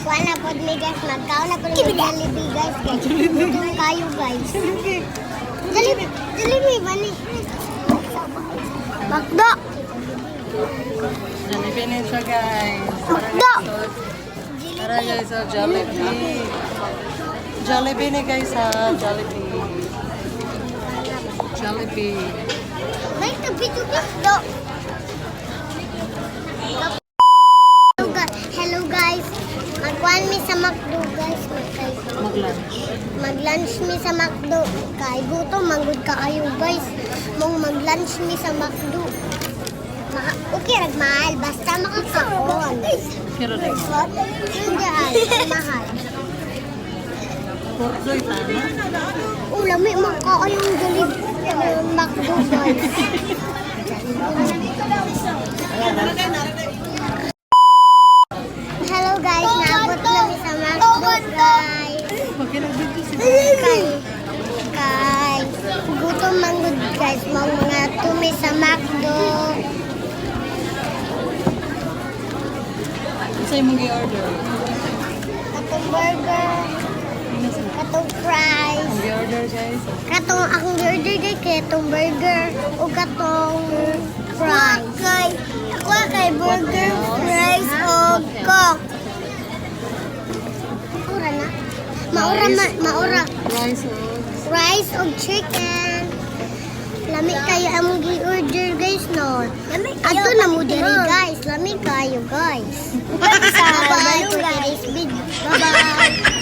Kuha na po ni guys. Magkaon na po ni Jollibee guys. Gutom kayo guys. Jollibee ba ni? Makdo! Jollibee na siya guys. Makdo! Tara guys, oh, Jollibee. Jollibee na guys ha, Jollibee. Jollibee. May tabi-tabi do. Hello guys. Magkuhan mi sa McDo guys. Mag-lunch. Mag-lunch mi sa McDo. Kay gutom manggod kaayo guys. Mong mag-lunch mi sa McDo. Okay rag mahal basta makakaon. Pero rin. Hindi ay mahal. Portoy tama. Lami makakaon yung Jollibee. McDo guys. Hello guys, naabot kami sa McDo guys. Pagkinagbito si Kay gutom manggod guys, mga tumi sa McDo. Sa'yo mong i-order. Katong burger, katong fries, Mong i-order guys. katong akong order guys, katong burger o katong fries. Ako kay burger, fries o coke. Maura na. Maura. Rice o. Rice o chicken. Lami kayo ang gi-order guys no. Ato na mo diri guys. Lami kayo guys. Bye-bye for today's video. Bye-bye.